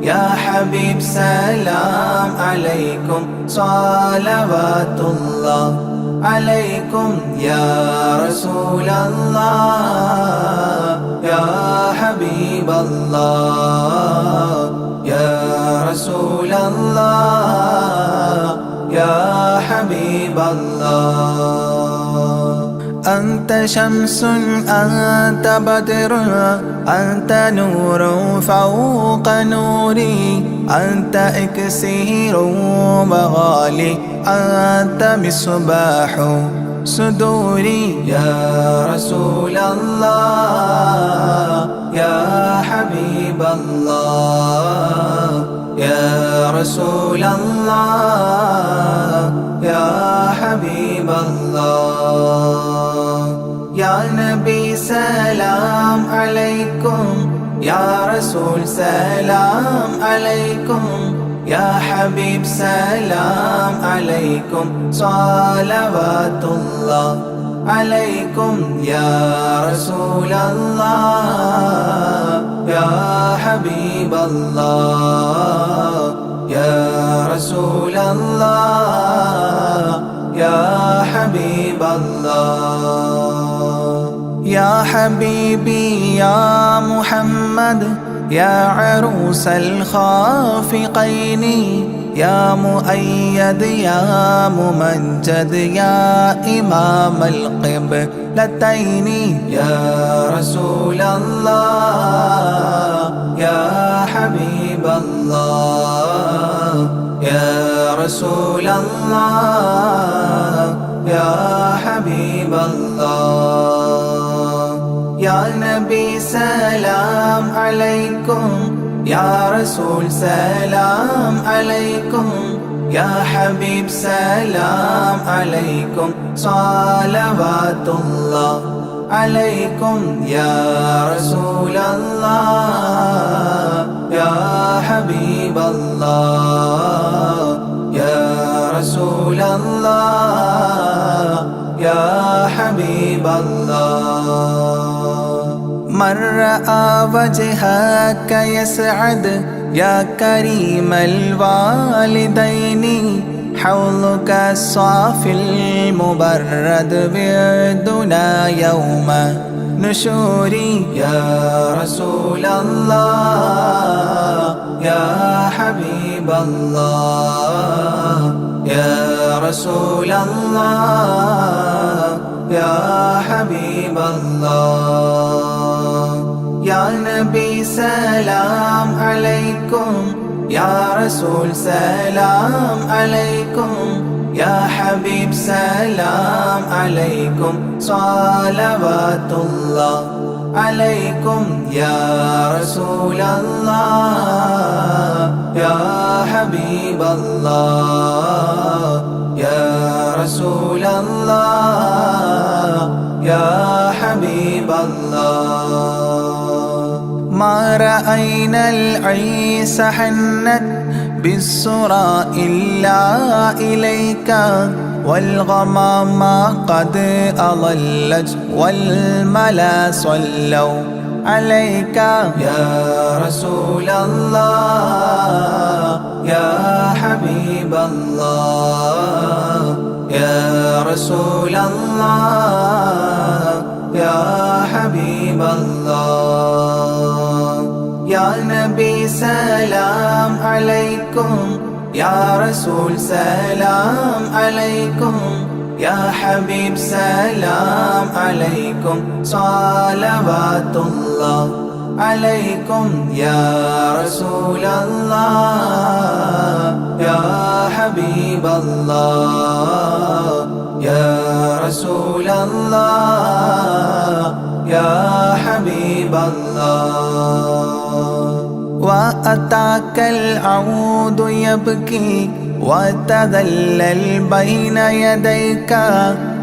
يا حبيب سلام عليكم صلوات الله عليكم يا رسول الله يا حبيب الله يا رسول الله يا حبيب الله أنت شمس أنت بدر أنت نور فوق نوري أنت إكسير وغالي أنت مصباح صدوري يا رسول الله يا حبيب الله يا رسول الله يا حبيب الله يا نبي سلام عليكم يا رسول سلام عليكم يا حبيب سلام عليكم صلوات الله عليكم يا رسول الله يا حبيب الله يا رسول الله يا حبيب الله يا حبيبي يا محمد يا عروس الخافقين يا مؤيد يا ممجد يا إمام القبلتين يا رسول الله يا حبيب الله يا رسول الله يا حبيب الله يا نبي سلام عليكم يا رسول سلام عليكم يا حبيب سلام عليكم صلوات الله عليكم يا رسول الله يا حبيب الله يا رسول الله يا حبيب الله من رأى وجهك يسعد يا كريم الوالدين حوضك الصافي المبرد بردنا يوم نشوري يا رسول الله يا حبيب الله يا رسول الله يا حبيب الله يا نبي سلام عليكم يا رسول سلام عليكم يا حبيب سلام عليكم صلوات الله عليكم يا رسول الله يا حبيب الله يا رسول الله يا حبيب الله ما رأينا العيس حنت بالسرى إلا إليك والغمام قد أضلت والملا صلوا عليك يا رسول الله يا حبيب الله يا رسول الله يا حبيب الله يا نبي سلام عليكم يا رسول سلام عليكم يا حبيب سلام عليكم صلوات الله عليكم يا رسول الله يا حبيب الله يا رسول الله يا حبيب الله وأتاك العود يبكي وتذلل بين يديك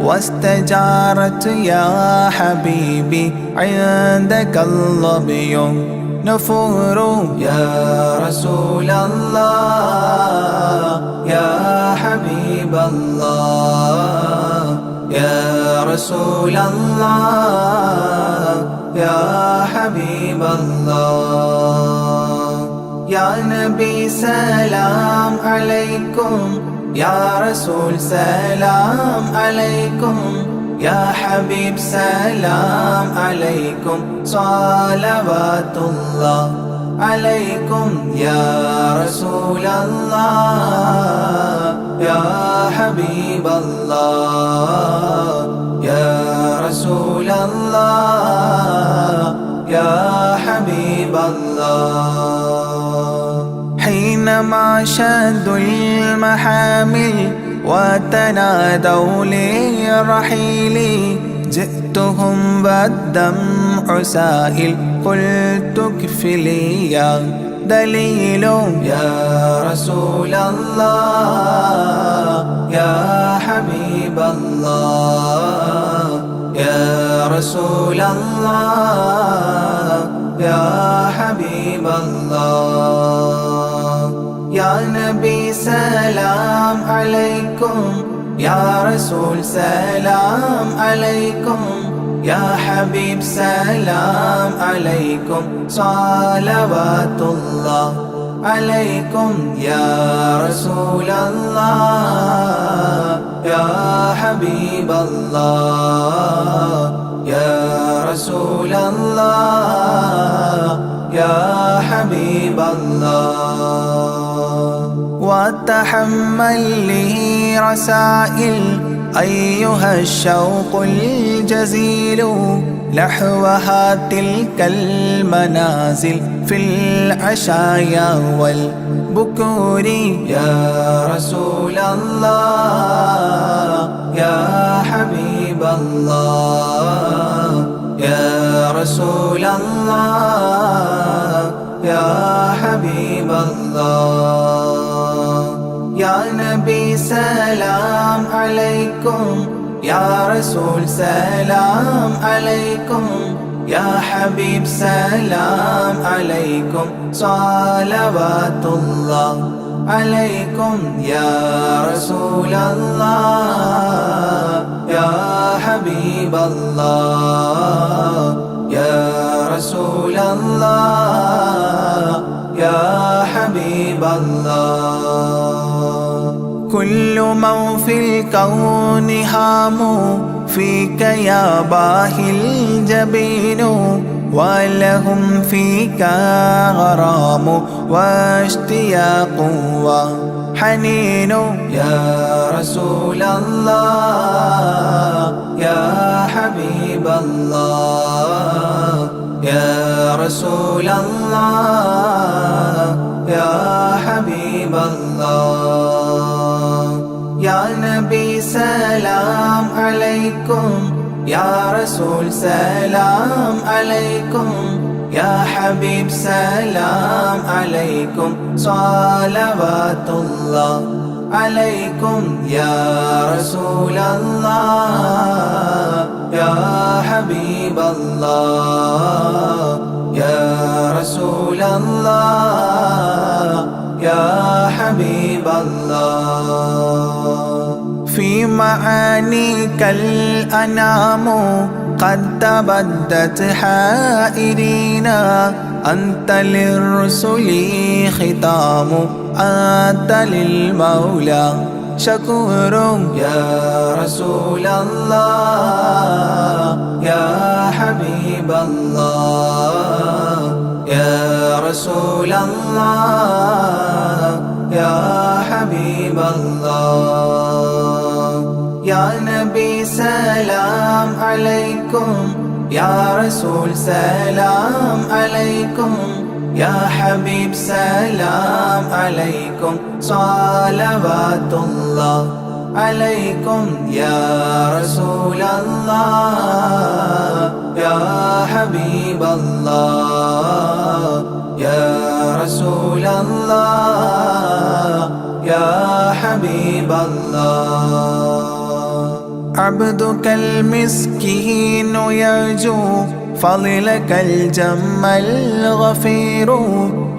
واستجارت يا حبيبي عندك الظبي نفور يا رسول الله يا حبيب الله يا رسول الله يا حبيب الله يا نبي سلام عليكم يا رسول سلام عليكم يا حبيب سلام عليكم صلوات الله عليكم يا رسول الله يا حبيب الله يا رسول الله يا حبيب الله حينما شدوا المحامل وتنادوا للرحيل جئتهم والدمع سائل قلت اكفلي يا دليل يا رسول الله يا حبيب الله يا رسول الله يا حبيب الله يا نبي سلام عليكم يا رسول سلام عليكم يا حبيب سلام عليكم صلوات الله عليكم يا رسول الله يا حبيب الله يا رسول الله يا حبيب الله وتحمل لي رسائل أيها الشوق الجزيل نحوها تلك المنازل في العشايا والبكور يا رسول الله يا حبيب الله يا رسول الله يا حبيب الله يا نبي سلام عليكم يا رسول سلام عليكم يا حبيب سلام عليكم صلوات الله عليكم يا رسول الله يا حبيب الله يا رسول الله يا حبيب الله كل من في الكون هام فيك يا باهي الجبين ولهم فيك غرام واشتياق وحنين يا رسول الله يا حبيب الله يا رسول الله يا حبيب الله يا نبي سلام عليكم يا رسول سلام عليكم يا حبيب سلام عليكم صلوات الله عليكم يا رسول الله يا حبيب الله يا رسول الله يا حبيب الله. في معانيك الأنام قد تبدت حائرين، أنت للرسل ختام، أنت للمولى شكور. يا رسول الله يا حبيب الله يا رسول الله يا حبيب الله. يا نبي سلام عليكم، يا رسول سلام عليكم، يا حبيب سلام عليكم، صلوات الله عليكم. يا رسول الله يا حبيب الله يا رسول الله يا حبيب الله. عبدك المسكين يرجو فضلك الجم الغفير،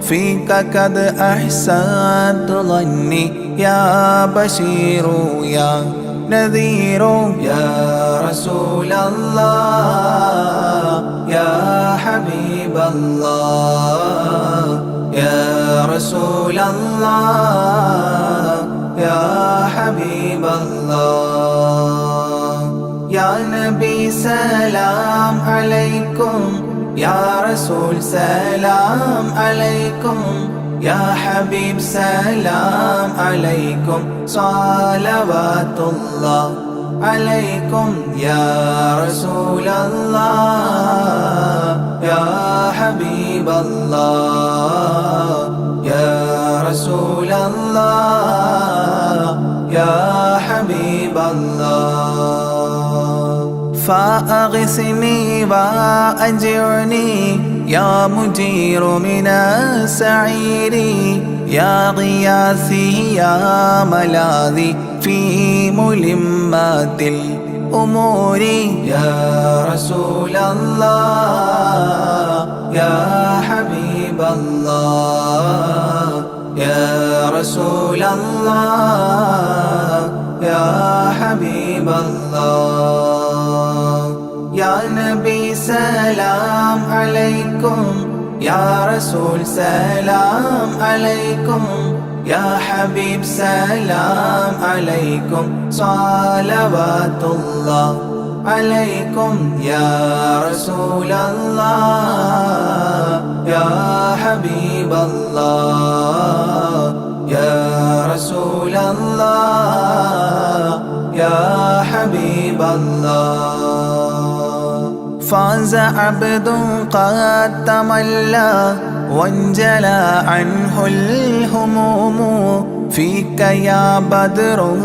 فيك قد أحسنت ظني يا بشير يا نذير. يا رسول الله يا حبيب الله يا رسول الله يا حبيب الله. يا نبي سلام عليكم، يا رسول سلام عليكم، يا حبيب سلام عليكم، صلوات الله عليكم. يا رسول الله يا حبيب الله يا رسول الله يا حبيب الله. فأغثني وأجرني يا مجير من السعير، يا غياثي يا ملاذي في ملمات الأمور. يا رسول الله يا حبيب الله يا رسول الله يا حبيب الله. يا نبي سلام عليكم، يا رسول سلام عليكم، يا حبيب سلام عليكم، صلوات الله عليكم. يا رسول الله يا حبيب الله يا رسول الله يا حبيب الله. فاز عبد قد تملى وانجلى عنه الهموم، فيك يا بدر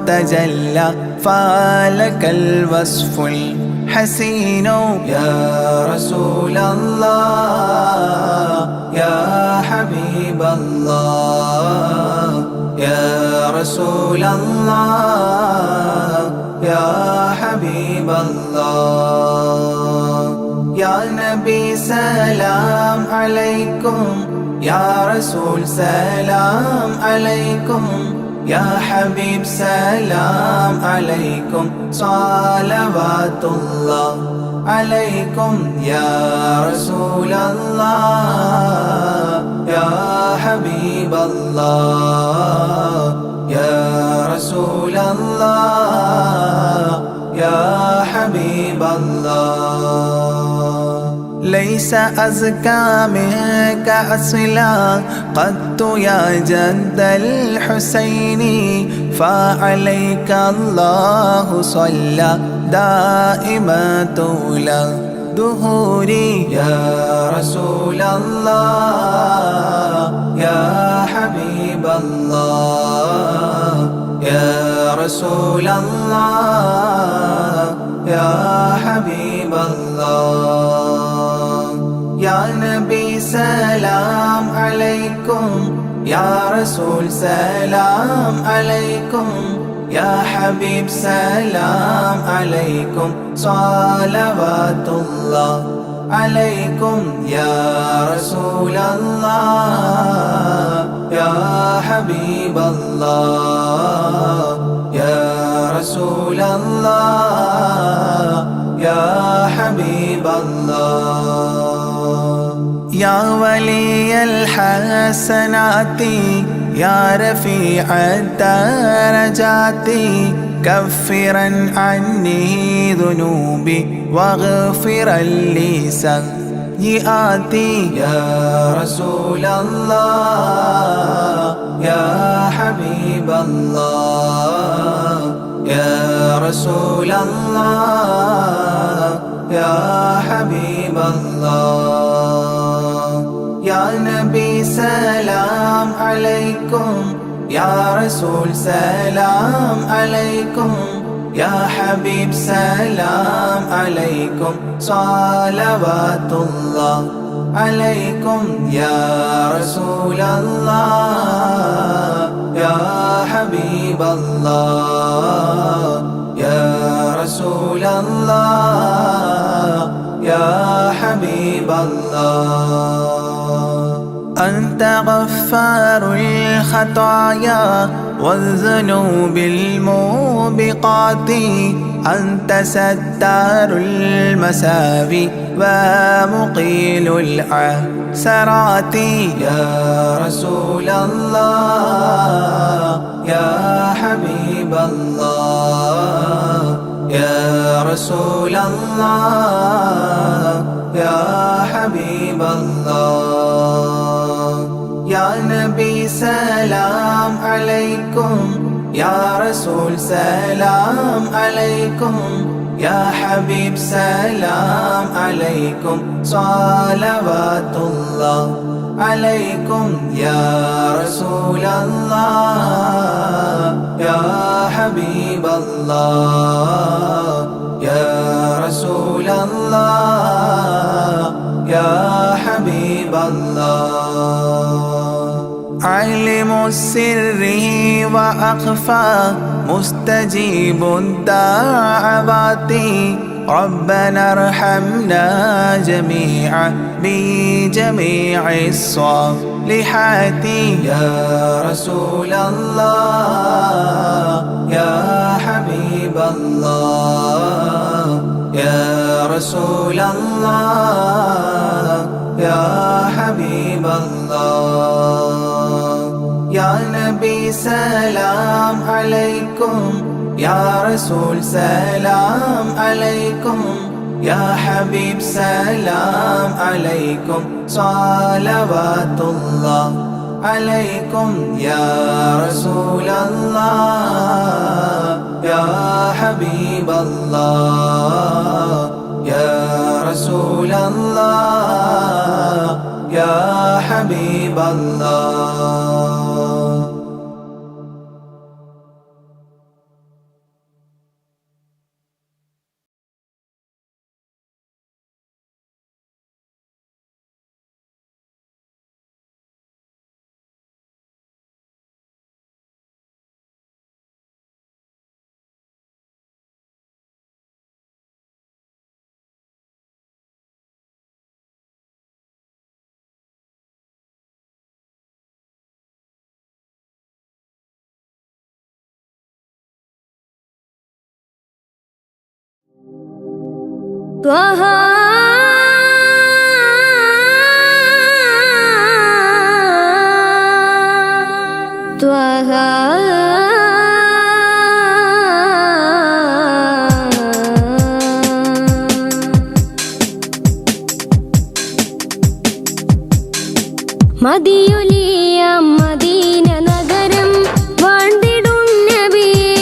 تجلى فلك الوصف الحسين. يا رسول الله يا حبيب الله يا رسول الله يا حبيب الله. يا نبي سلام عليكم، يا رسول سلام عليكم، يا حبيب سلام عليكم، صلوات الله عليكم. يا رسول الله يا حبيب الله يا رسول الله يا حبيب الله. ليس أزكى منك أصلا قدت يا جد الحسين، فعليك الله صلى دائما طول دهوري. يا رسول الله يا حبيب الله يا رسول الله يا حبيب الله. يا نبي سلام عليكم، يا رسول سلام عليكم، يا حبيب سلام عليكم، صلوات الله عليكم يا رسول الله يا حبيب الله يا رسول الله يا حبيب الله يا ولي الحسنات يا رفيع الدرجات كفرا عني ذنوبي واغفرا لي سيئاتي يا رسول الله يا حبيب الله يا رسول الله يا حبيب الله يا نبي سلام عليكم يا رسول سلام عليكم يا حبيب سلام عليكم صلوات الله عليكم يا رسول الله يا حبيب الله يا رسول الله يا حبيب الله أنت غفار الخطايا والذنوب الموبقات أنت ستار المساوي ومقيل العثرات يا رسول الله يا حبيب الله يا رسول الله يا حبيب الله يا نبي سلام عليكم يا رسول سلام عليكم يا حبيب سلام عليكم صلوات الله عليكم يا رسول الله يا حبيب الله يا رسول الله يا حبيب الله علم السر وأخفى مستجيب الدعوات ربنا ارحمنا جميعا بجميع الصالحات يا رسول الله يا حبيب الله يا رسول الله يا حبيب الله يا نبي سلام عليكم يا رسول سلام عليكم يا حبيب سلام عليكم صلوات الله عليكم يا رسول الله يا حبيب الله يا رسول الله يا حبيب الله ത്വഹ ത്വഹ മദിയുലിയ മദീന നഗരം വാണ്ടിടും നബിയേ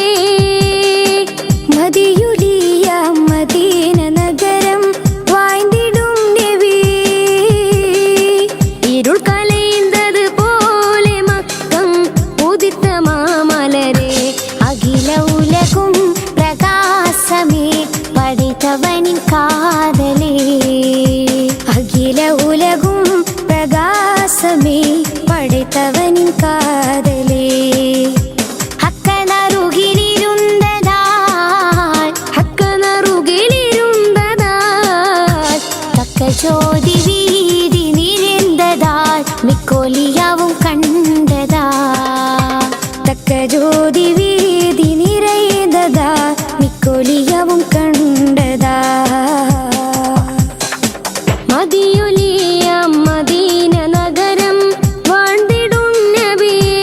മദിയുലിയ മദീന നഗരം വാണ്ടിടും നബിയേ ഇരുൾ കലൈന്തത് പോലെ മക്കം ഉദിത്ത മാമലരെ അഖില ഉലകും പ്രകാശമേ പഠിത്തവനിൻ കാതലേ അഖില ഉലകും പ്രകാശമേ പഠിത്തവൻ ജ്യോതി വീതി നിരന്തതാൽ മിക്കോലിയാവും കണ്ടതാ തക്ക ജ്യോതി വീതി നിറയതാ മിക്കോലിയാവും കണ്ടതാ മദിയൊലിയ മദീന നഗരം വാഴ്ന്നിടും നബിയേ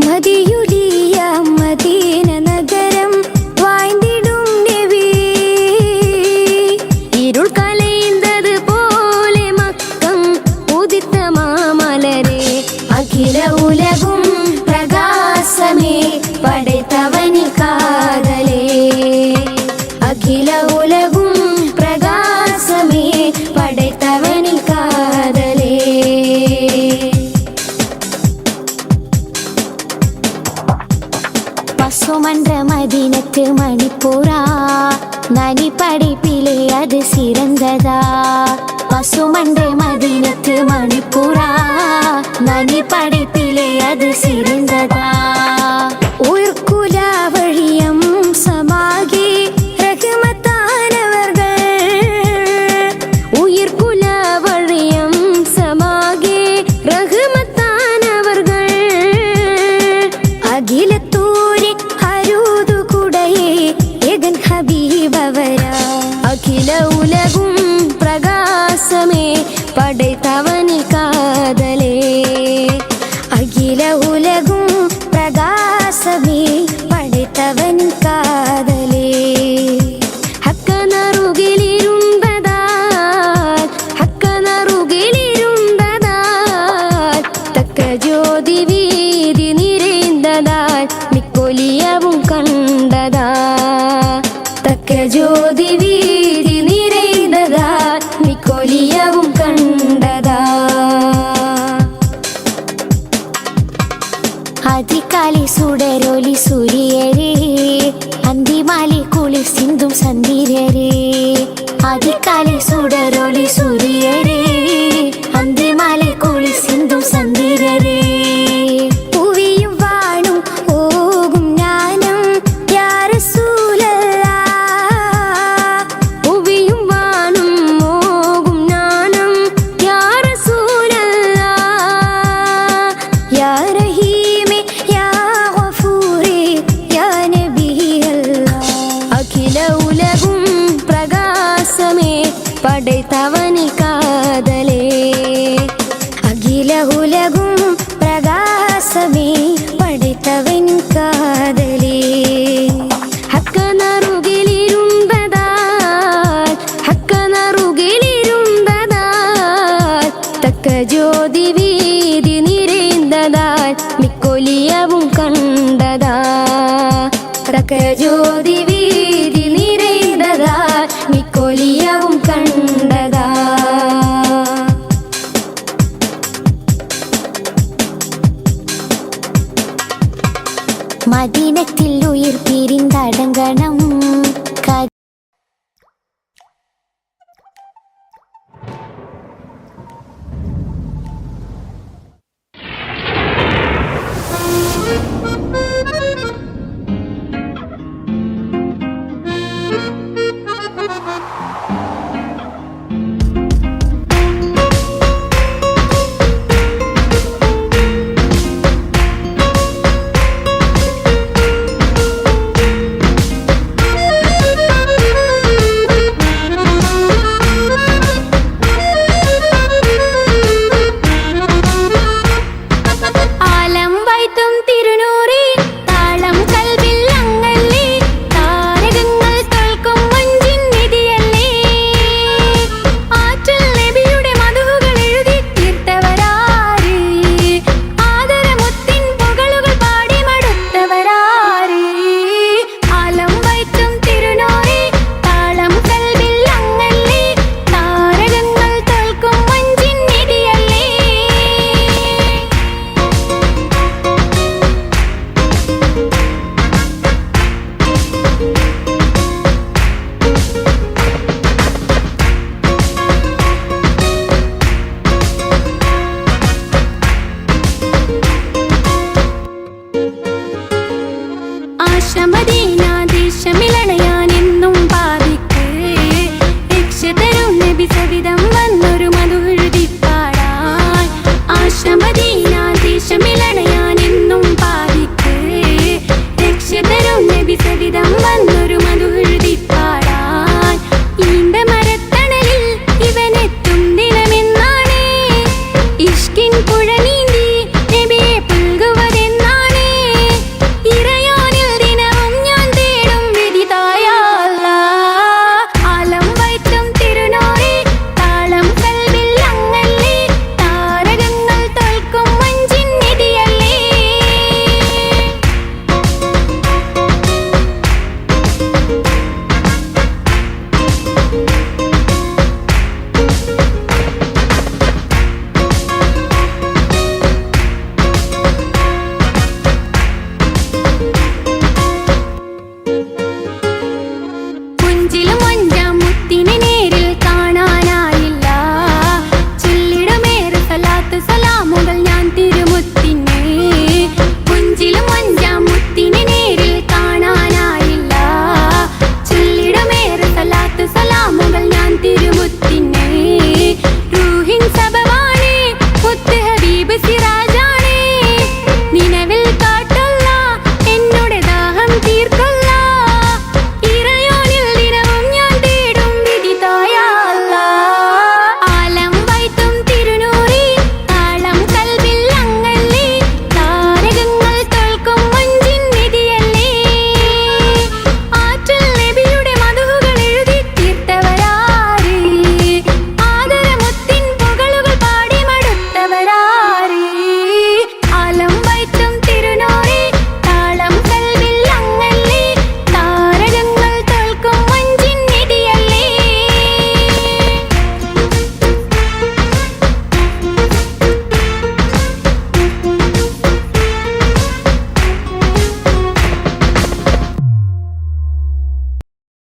മദിയൊലിയ മദീന നഗരം വാഴ്ന്നിടും നബിയേ ഇരുൾ കലയുന്നത് പോലെ മക്കം ഉദിത്ത മാമലരെ അഖില ഉലകും പ്രകാശമേ പടൈത്തവനി കാതലേ അഖില ഉലകും പ്രകാശമേ പടൈത്തവനി കാതലേ പസുമன்ற മദീനത്ത് മണിപ്പൂറാ നനി പഠിപ്പിലെ അത് സിറந்ததா പസുമன்ற മദീനത്ത് മണിപ്പൂറാ നനി പഠിപ്പിലെ അത് സിറந்ததா ഉയർക്കുല വഴിയം സമാകെ റഹ്മത്താനവർകൾ ഉയർക്കുല വഴിയം സമാകെ റഹ്മത്താനവർകൾ അഖിലത്തൂരി അരുതു കുടയേ ഏകൻ ഹബീബവരാ അഖില ഉലകും പ്രകാശമേ പടൈത്തവനി കാതലേ അഖില ഉലകും പ്രകാശമേ പടൈത്തവനി കാതലേ ഹക്കനറുകിലിരുണ്ടതാൽ തക്ക ജ്യോതി വീതി നിറന്തതാൽ മിക്കൊലിയവും കണ്ടതാ തക്ക ജ്യോതി വീതി നിറന്തതാൽ മിക്കൊലിയവും കണ്ടതാ അതികാലി സുടരൊലി സൂര്യരേ അന്തിമാലി കുളി സിന്ധും സന്ധിരരേ അതികാലി സുടരൊലി സൂര്യരേ അന്തിമാലി കുളി സിന്ധും സന്ധിരരേ പൂവിയും വാണും ഓകും ജ്ഞാനം യാ റസൂലല്ലാഹ് പൂവിയും വാണും ഓകും ജ്ഞാനം യാ റസൂലല്ലാഹ് യാ റഹീമേ യാ ഗഫൂറേ യാ നബിയല്ലാഹ് അഖില ഉലകും പ്രകാശമേ പടൈത്തവനി കാതലേ അഖില ഉലകും പ്രകാശമേ പടൈത്തവനി കാതലേ ഹക്കനറുകിലിരുണ്ടതാൽ തക്ക ജ്യോതി